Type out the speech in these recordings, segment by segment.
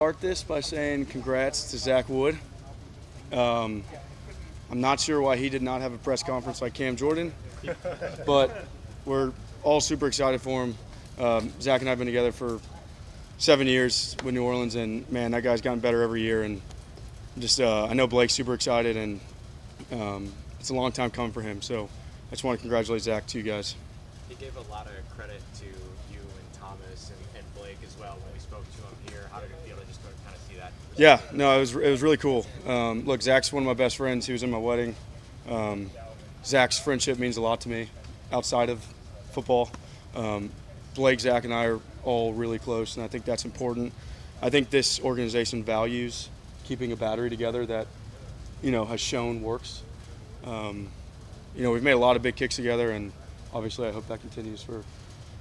Start this by saying congrats to Zach Wood. I'm not sure why he did not have a press conference like Cam Jordan, but we're all super excited for him. Zach and I have been together for 7 years with New Orleans, and man, that guy's gotten better every year. And just I know Blake's super excited, and it's a long time coming for him. So I just want to congratulate Zach to you guys. He gave a lot of credit to you and Thomas and Blake as well when we spoke to him here. How did it feel to just kind of see that? Yeah, no, it was really cool. Look, Zach's one of my best friends. He was in my wedding. Zach's friendship means a lot to me outside of football. Blake, Zach, and I are all really close, and I think that's important. I think this organization values keeping a battery together that, has shown works. We've made a lot of big kicks together, and obviously I hope that continues for,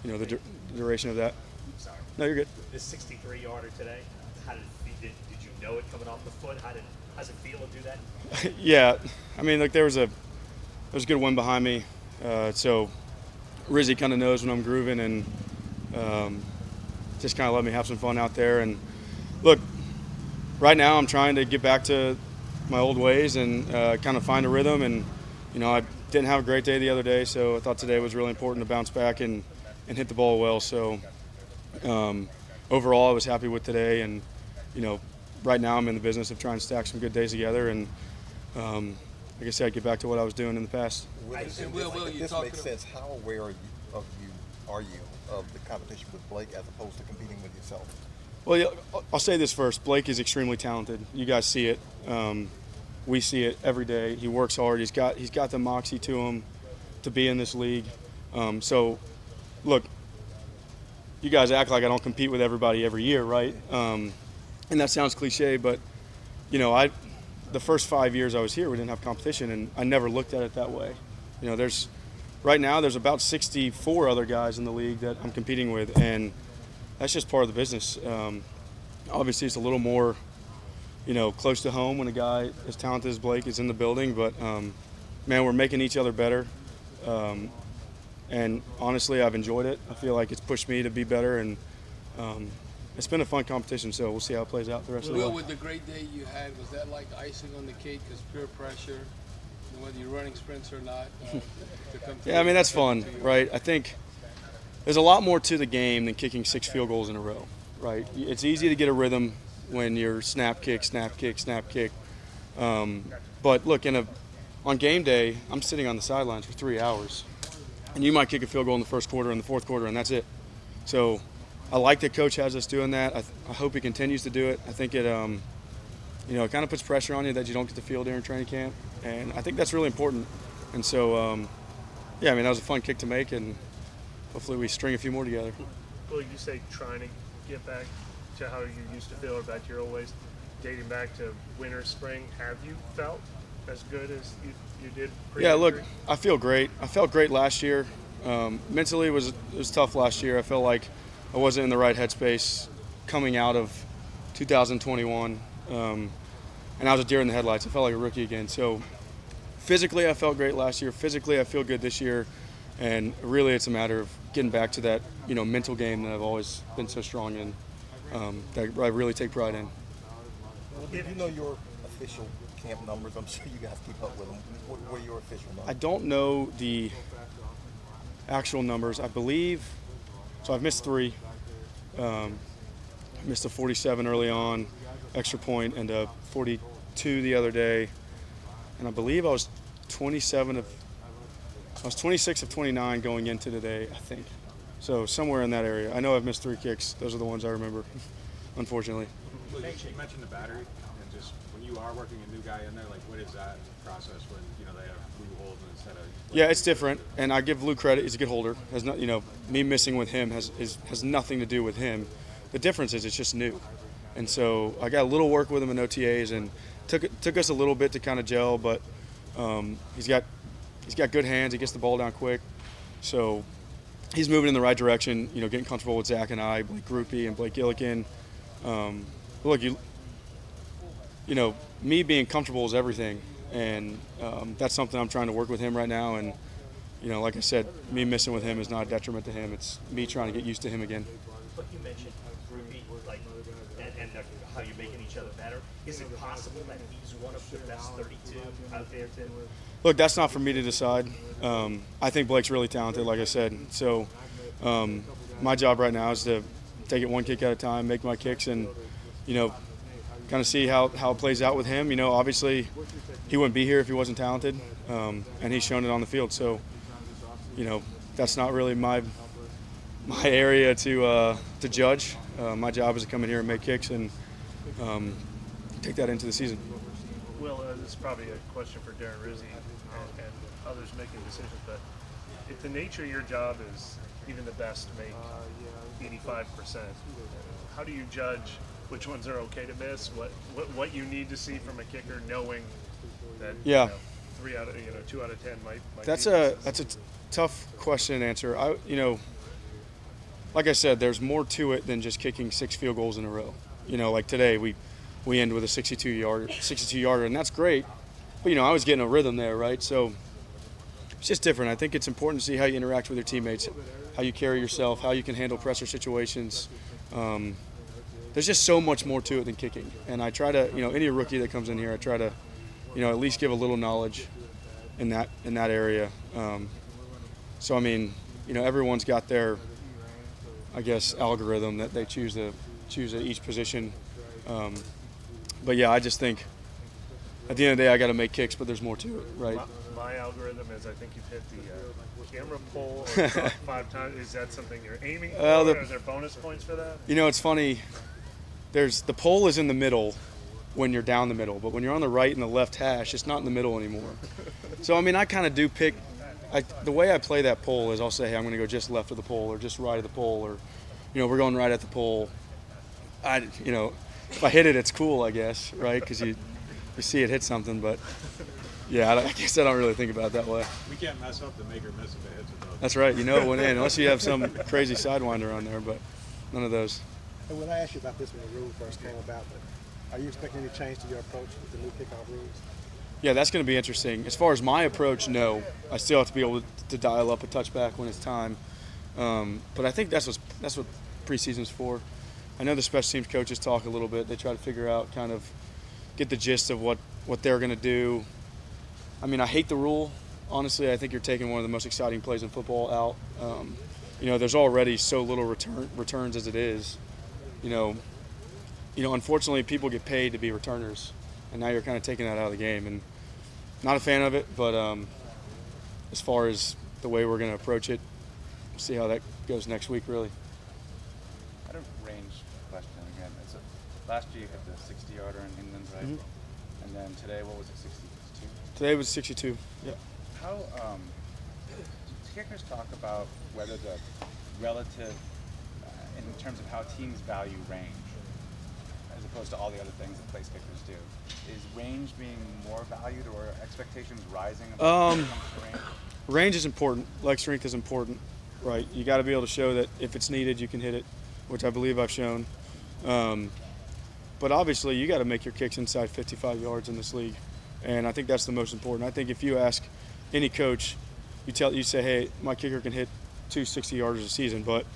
the duration of that. Sorry. No, you're good. This 63-yarder today, how did did you know it coming off the foot? How's it feel to do that? Yeah, I mean, there was a good wind behind me, so Rizzy kind of knows when I'm grooving, and just kind of let me have some fun out there. And look, right now I'm trying to get back to my old ways and kind of find a rhythm. And I didn't have a great day the other day, so I thought today was really important to bounce back and hit the ball well. So overall, I was happy with today, and right now I'm in the business of trying to stack some good days together, and like I said, get back to what I was doing in the past. Will, this makes sense. How aware are you of the competition with Blake as opposed to competing with yourself? Well, yeah, I'll say this first. Blake is extremely talented. You guys see it. We see it every day. He works hard. He's got the moxie to him to be in this league. So, look, you guys act like I don't compete with everybody every year, right? And that sounds cliche, but the first 5 years I was here, we didn't have competition, and I never looked at it that way. Right now there's about 64 other guys in the league that I'm competing with, and that's just part of the business. Obviously, it's a little more, close to home when a guy as talented as Blake is in the building, but man, we're making each other better. And honestly, I've enjoyed it. I feel like it's pushed me to be better, and it's been a fun competition, so we'll see how it plays out the rest of the way. Will, with the great day you had, was that like icing on the cake? Because peer pressure, whether you're running sprints or not, to come through. Yeah, I mean, that's fun, right? I think there's a lot more to the game than kicking 6 field goals in a row, right? It's easy to get a rhythm when you're snap, kick, snap, kick, snap, kick. But look, on game day, I'm sitting on the sidelines for 3 hours, and you might kick a field goal in the first quarter and the fourth quarter, and that's it. So I like that Coach has us doing that. I hope he continues to do it. I think it, it kind of puts pressure on you that you don't get the field during training camp, and I think that's really important. And so, yeah, I mean, that was a fun kick to make, and hopefully we string a few more together. Well, you say trying to get back to how you used to feel, or back to your old ways, dating back to winter, spring. Have you felt as good as you did pre-injury? Yeah, look, I feel great. I felt great last year. Mentally, it was tough last year. I felt like I wasn't in the right headspace coming out of 2021, and I was a deer in the headlights. I felt like a rookie again. So physically, I felt great last year. Physically, I feel good this year, and really, it's a matter of getting back to that mental game that I've always been so strong in, that I really take pride in. Well, did you know your official camp numbers? I'm sure you guys keep up with them. What were your official numbers? I don't know the actual numbers. I believe. So I've missed 3. Missed a 47 early on, extra point, and a 42 the other day. And I believe I was 26 of 29 going into today, I think. So somewhere in that area. I know I've missed 3 kicks. Those are the ones I remember, unfortunately. Well, you mentioned the battery, and just when you are working a new guy in there, like what is that process when they have blue holes instead of? Yeah, it's different, and I give Lou credit. He's a good holder. Has not, me missing with him has nothing to do with him. The difference is it's just new, and so I got a little work with him in OTAs, and took us a little bit to kind of gel, but he's got good hands. He gets the ball down quick, so he's moving in the right direction. Getting comfortable with Zach and I, Blake Groupie and Blake Gillikin. Look, me being comfortable is everything. And that's something I'm trying to work with him right now. And, like I said, me missing with him is not a detriment to him. It's me trying to get used to him again. But you mentioned Groupie, and how you're making each other better. Is it possible that he's one of the best 32 out there, Tim? Look, that's not for me to decide. I think Blake's really talented, like I said. So my job right now is to take it one kick at a time, make my kicks, and, kind of see how it plays out with him. Obviously he wouldn't be here if he wasn't talented, and he's shown it on the field. So, that's not really my area to judge. My job is to come in here and make kicks and take that into the season. Will, this is probably a question for Darren Rizzi and others making decisions, but if the nature of your job is even the best make 85%, how do you judge which ones are okay to miss? What you need to see from a kicker, knowing that 2 out of 10 might That's be a tough question to answer. Like I said, there's more to it than just kicking 6 field goals in a row. Like today we end with a 62-yarder, and that's great. But I was getting a rhythm there, right? So it's just different. I think it's important to see how you interact with your teammates, how you carry yourself, how you can handle pressure situations. There's just so much more to it than kicking. And I try to, any rookie that comes in here, I try to, at least give a little knowledge in that area. So I mean, everyone's got their, I guess, algorithm that they choose at each position. But yeah, I just think at the end of the day, I got to make kicks, but there's more to it, right? My algorithm is I think you've hit the camera pole or 5 times. Is that something you're aiming for? Are there bonus points for that? It's funny. The pole is in the middle when you're down the middle, but when you're on the right and the left hash, it's not in the middle anymore. So, I mean, I kind of do pick the way I play that pole is I'll say, hey, I'm going to go just left of the pole or just right of the pole, or, we're going right at the pole. If I hit it, it's cool, I guess, right? Because you see it hit something, but yeah, I guess I don't really think about it that way. We can't mess up the make or miss if it hits it, though. That's right. It went in, unless you have some crazy sidewinder on there, but none of those. And when I asked you about this when the rule first came about, are you expecting any change to your approach with the new kickoff rules? Yeah, that's going to be interesting. As far as my approach, no. I still have to be able to dial up a touchback when it's time. But I think that's what preseason's for. I know the special teams coaches talk a little bit. They try to figure out, kind of get the gist of what they're going to do. I mean, I hate the rule. Honestly, I think you're taking one of the most exciting plays in football out. There's already so little returns as it is. Unfortunately, people get paid to be returners, and now you're kind of taking that out of the game. And not a fan of it, but as far as the way we're going to approach it, we'll see how that goes next week, really. I had a range question again. Last year you hit the 60-yarder in England, right? Mm-hmm. And then today, what was it, 62? Today was 62, yeah. How, do kickers talk about whether the relative, in terms of how teams value range, as opposed to all the other things that place kickers do? Is range being more valued, or expectations rising about when it comes to range? Range is important. Leg strength is important, right? You got to be able to show that if it's needed, you can hit it, which I believe I've shown. But obviously, you got to make your kicks inside 55 yards in this league, and I think that's the most important. I think if you ask any coach, you say, hey, my kicker can hit 260 yarders a season, but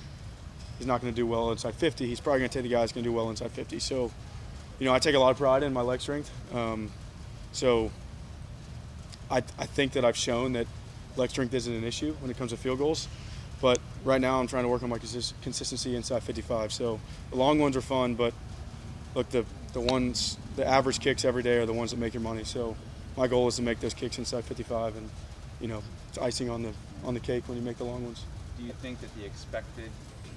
he's not going to do well inside 50. He's probably going to take the guy that's going to do well inside 50. So, I take a lot of pride in my leg strength. So I think that I've shown that leg strength isn't an issue when it comes to field goals. But right now I'm trying to work on my consistency inside 55. So the long ones are fun, but look, the average kicks every day are the ones that make your money. So my goal is to make those kicks inside 55, and it's icing on the cake when you make the long ones. Do you think that the expected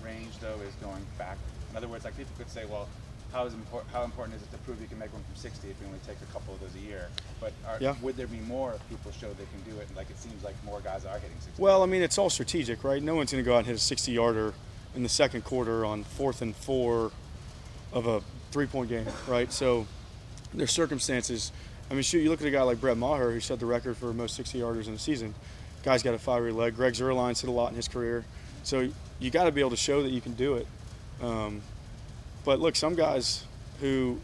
range, though, is going back? In other words, like people could say, well, how important is it to prove you can make one from 60 if you only take a couple of those a year? But would there be more if people show they can do it? Like it seems like more guys are hitting 60. Well, I mean, it's all strategic, right? No one's going to go out and hit a 60-yarder in the second quarter on 4th and 4 of a 3-point game, right? So there's circumstances. I mean, shoot, you look at a guy like Brett Maher, who set the record for most 60-yarders in a season. Guy's got a fiery leg. Greg Zuerlein's hit a lot in his career. So you got to be able to show that you can do it. But look, some guys who,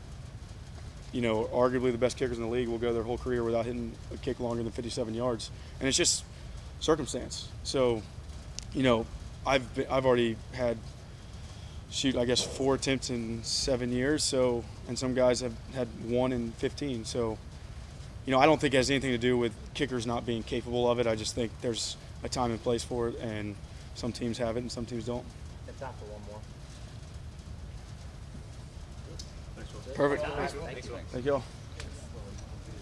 are arguably the best kickers in the league will go their whole career without hitting a kick longer than 57 yards. And it's just circumstance. So, I've already had shoot, I guess 4 attempts in 7 years. So, and some guys have had 1 in 15. So, you know, I don't think it has anything to do with kickers not being capable of it. I just think there's a time and place for it, and some teams have it and some teams don't. And time for one more. Perfect. Thank you. Thank you all.